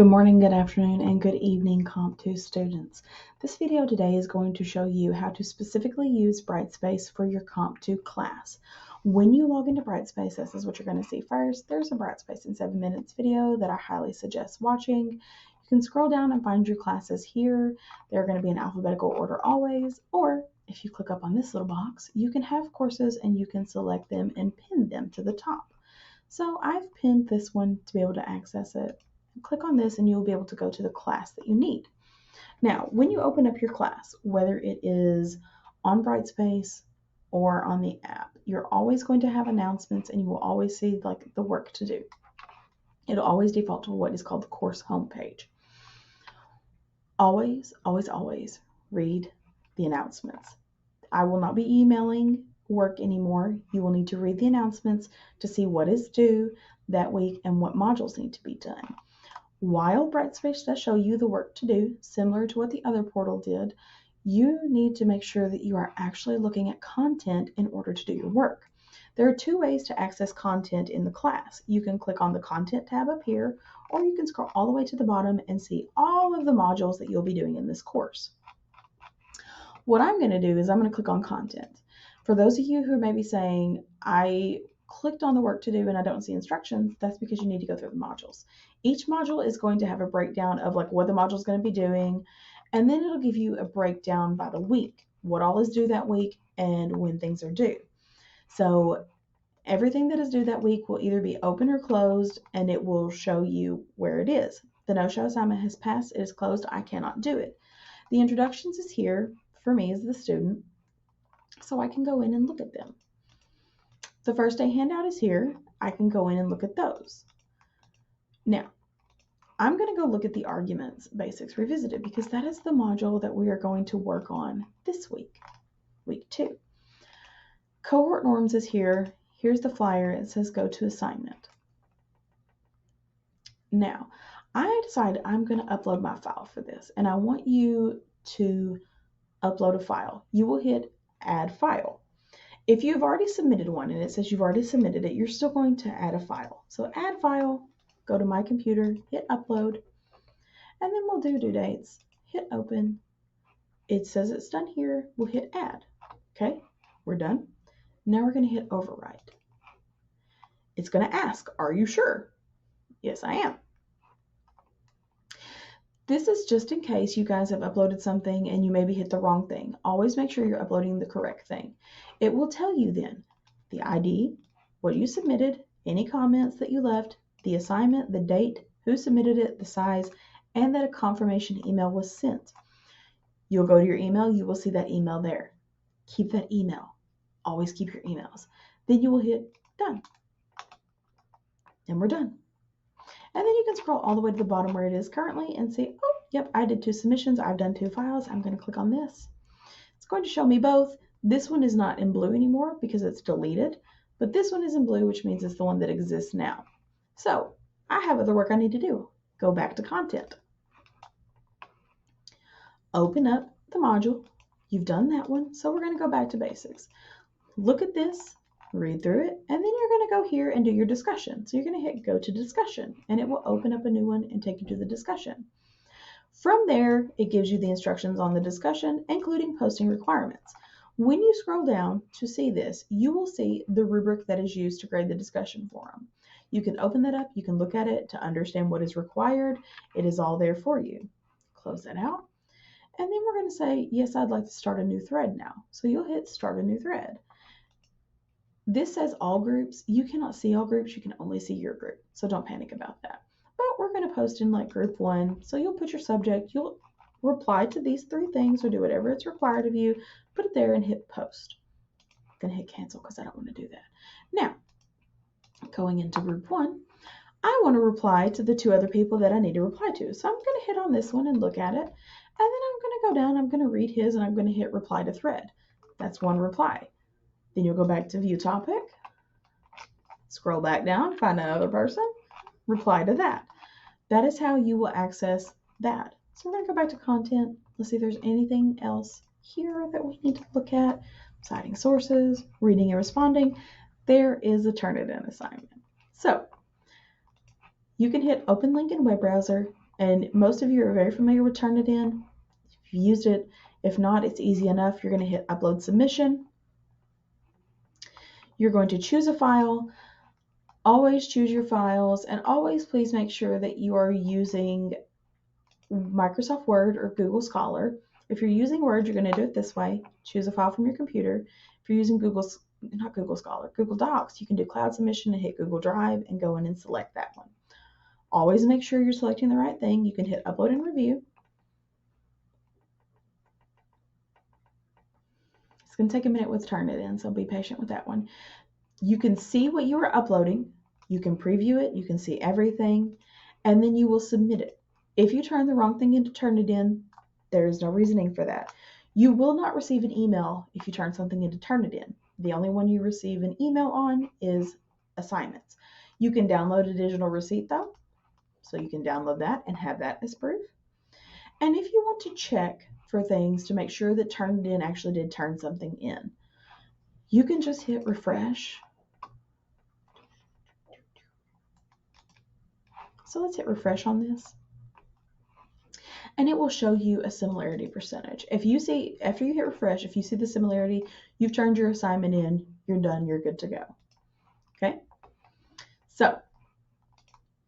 Good morning, good afternoon, and good evening, Comp 2 students. This video today is going to show you how to specifically use Brightspace for your Comp 2 class. When you log into Brightspace, this is what you're going to see first. There's a Brightspace in 7 minutes video that I highly suggest watching. You can scroll down and find your classes here. They're going to be in alphabetical order always, or if you click up on this little box, you can have courses and you can select them and pin them to the top. So I've pinned this one to be able to access it. Click on this and you'll be able to go to the class that you need. Now, when you open up your class, whether it is on Brightspace or on the app, you're always going to have announcements and you will always see like the work to do. It'll always default to what is called the course homepage. Always, always, always read the announcements. I will not be emailing work anymore. You will need to read the announcements to see what is due that week and what modules need to be done. While Brightspace does show you the work to do, similar to what the other portal did, you need to make sure that you are actually looking at content in order to do your work. There are two ways to access content in the class. You can click on the Content tab up here, or you can scroll all the way to the bottom and see all of the modules that you'll be doing in this course. What I'm going to do is I'm going to click on Content. For those of you who may be saying, I clicked on the work to do and I don't see instructions, that's because you need to go through the modules. Each module is going to have a breakdown of like what the module is going to be doing, and then it'll give you a breakdown by the week, what all is due that week and when things are due. So everything that is due that week will either be open or closed, and it will show you where it is. The no-show assignment has passed, it is closed, I cannot do it. The introductions is here for me as the student, so I can go in and look at them. The first day handout is here. I can go in and look at those. Now, I'm going to go look at the arguments basics revisited because that is the module that we are going to work on this week, week 2. Cohort norms is here. Here's the flyer. It says go to assignment. Now, I decided I'm going to upload my file for this, and I want you to upload a file. You will hit add file. If you've already submitted one and it says you've already submitted it, you're still going to add a file. So add file, go to my computer, hit upload, and then we'll do due dates, hit open. It says it's done here, we'll hit add. Okay, we're done. Now we're going to hit overwrite. It's going to ask, are you sure? Yes, I am. This is just in case you guys have uploaded something and you maybe hit the wrong thing. Always make sure you're uploading the correct thing. It will tell you then the ID, what you submitted, any comments that you left, the assignment, the date, who submitted it, the size, and that a confirmation email was sent. You'll go to your email, you will see that email there. Keep that email. Always keep your emails. Then you will hit done. And we're done. And then you can scroll all the way to the bottom where it is currently and see, oh, yep, I did 2 submissions. I've done 2 files. I'm going to click on this. It's going to show me both. This one is not in blue anymore because it's deleted, but this one is in blue, which means it's the one that exists now. So I have other work I need to do. Go back to content. Open up the module. You've done that one, so we're going to go back to basics. Look at this. Read through it, and then you're going to go here and do your discussion. So you're going to hit go to discussion, and it will open up a new one and take you to the discussion. From there, it gives you the instructions on the discussion, including posting requirements. When you scroll down to see this, you will see the rubric that is used to grade the discussion forum. You can open that up, you can look at it to understand what is required. It is all there for you. Close that out. And then we're going to say, yes, I'd like to start a new thread now. So you'll hit start a new thread. This says all groups. You cannot see all groups. You can only see your group. So don't panic about that. But we're going to post in like group 1. So you'll put your subject. You'll reply to these 3 things or do whatever it's required of you. Put it there and hit post. I'm going to hit cancel because I don't want to do that. Now, going into group 1, I want to reply to the 2 other people that I need to reply to. So I'm going to hit on this one and look at it. And then I'm going to go down. I'm going to read his and I'm going to hit reply to thread. That's one reply. Then you'll go back to view topic, scroll back down, find another person, reply to that. That is how you will access that. So we're going to go back to content. Let's see if there's anything else here that we need to look at. Citing sources, reading and responding. There is a Turnitin assignment. So you can hit open link in web browser And most of you are very familiar with Turnitin. If you've used it, if not, it's easy enough. You're going to hit Upload Submission. You're going to choose a file. Always choose your files, and always please make sure that you are using Microsoft Word or Google Scholar. If you're using Word, you're going to do it this way. Choose a file from your computer. If you're using not Google Scholar, Google Docs, you can do Cloud Submission and hit Google Drive and go in and select that one. Always make sure you're selecting the right thing. You can hit Upload and Review. It's going to take a minute with Turnitin, so be patient with that one. You can see what you are uploading. You can preview it. You can see everything, and then you will submit it. If you turn the wrong thing into Turnitin, there is no reasoning for that. You will not receive an email if you turn something into Turnitin. The only one you receive an email on is assignments. You can download a digital receipt though, so you can download that and have that as proof. And if you want to check for things to make sure that Turnitin actually did turn something in, you can just hit refresh. So let's hit refresh on this. And it will show you a similarity percentage. If you see, after you hit refresh, if you see the similarity, you've turned your assignment in, you're done, you're good to go. Okay? So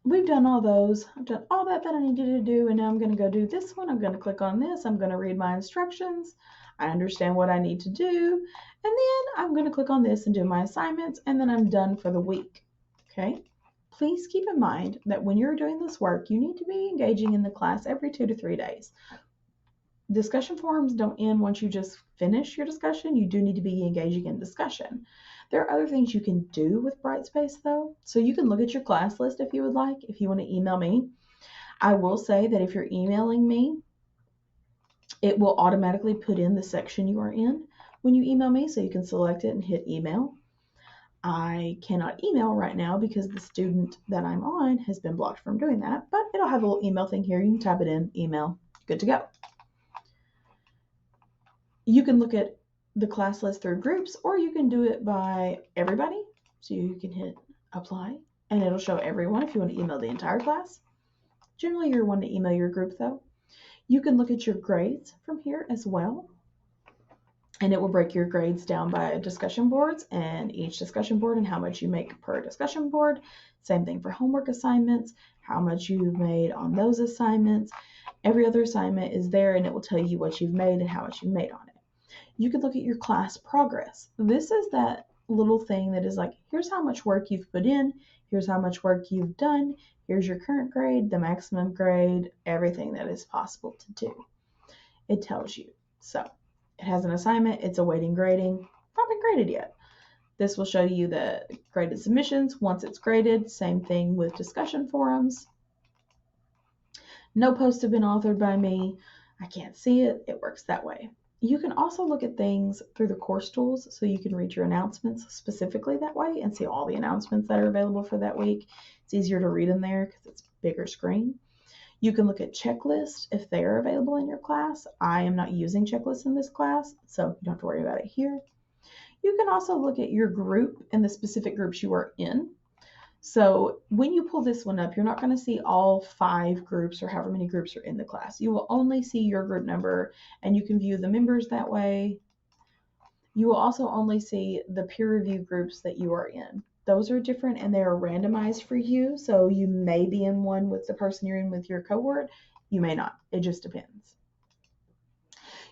we've done all those. I've done all that I needed to do, and now I'm going to go do this one. I'm going to click on this. I'm going to read my instructions. I understand what I need to do, and then I'm going to click on this and do my assignments, and then I'm done for the week. Okay? Please keep in mind that when you're doing this work, you need to be engaging in the class every 2 to 3 days. Discussion forums don't end once you just finish your discussion. You do need to be engaging in discussion. There are other things you can do with Brightspace though. So you can look at your class list if you would like, if you want to email me. I will say that if you're emailing me, it will automatically put in the section you are in when you email me, so you can select it and hit email. I cannot email right now because the student that I'm on has been blocked from doing that, but it'll have a little email thing here. You can type it in, email, good to go. You can look at the class list through groups, or you can do it by everybody. So you can hit apply and it'll show everyone if you want to email the entire class. Generally, you're wanting to email your group though. You can look at your grades from here as well. And it will break your grades down by discussion boards and each discussion board and how much you make per discussion board. Same thing for homework assignments, how much you've made on those assignments. Every other assignment is there and it will tell you what you've made and how much you've made on it. You can look at your class progress. This is that little thing that is like, here's how much work you've put in, here's how much work you've done, here's your current grade, the maximum grade, everything that is possible to do. It tells you. So it has an assignment, it's awaiting grading, not been graded yet. This will show you the graded submissions once it's graded. Same thing with discussion forums. No posts have been authored by me. I can't see it. It works that way. You can also look at things through the course tools, so you can read your announcements specifically that way and see all the announcements that are available for that week. It's easier to read them there because it's bigger screen. You can look at checklists if they are available in your class. I am not using checklists in this class, so you don't have to worry about it here. You can also look at your group and the specific groups you are in. So when you pull this one up, you're not going to see all 5 groups or however many groups are in the class. You will only see your group number, and you can view the members that way. You will also only see the peer review groups that you are in. Those are different and they are randomized for you. So you may be in one with the person you're in with your cohort. You may not. It just depends.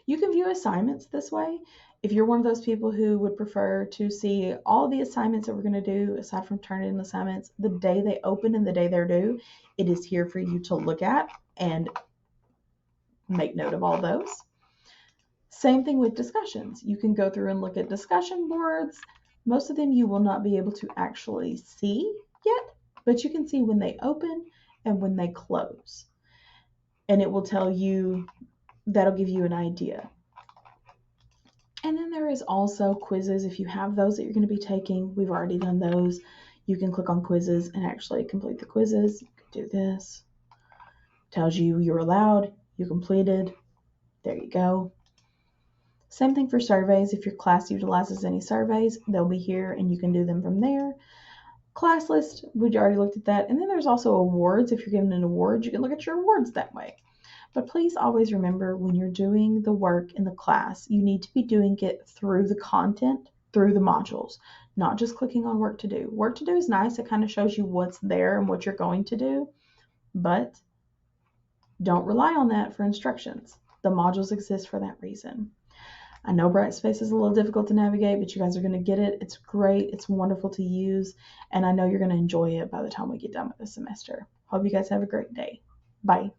You can view assignments this way. If you're one of those people who would prefer to see all the assignments that we're going to do, aside from Turnitin assignments, the day they open and the day they're due, it is here for you to look at and make note of all those. Same thing with discussions. You can go through and look at discussion boards. Most of them you will not be able to actually see yet, but you can see when they open and when they close. And it will tell you, that'll give you an idea. And then there is also quizzes. If you have those that you're going to be taking, we've already done those. You can click on quizzes and actually complete the quizzes. You can do this. Tells you you're allowed, you completed. There you go. Same thing for surveys. If your class utilizes any surveys, they'll be here and you can do them from there. Class list, we already looked at that. And then there's also awards. If you're given an award, you can look at your awards that way. But please always remember when you're doing the work in the class, you need to be doing it through the content, through the modules, not just clicking on work to do. Work to do is nice. It kind of shows you what's there and what you're going to do, but don't rely on that for instructions. The modules exist for that reason. I know Brightspace is a little difficult to navigate, but you guys are going to get it. It's great. It's wonderful to use, and I know you're going to enjoy it by the time we get done with the semester. Hope you guys have a great day. Bye.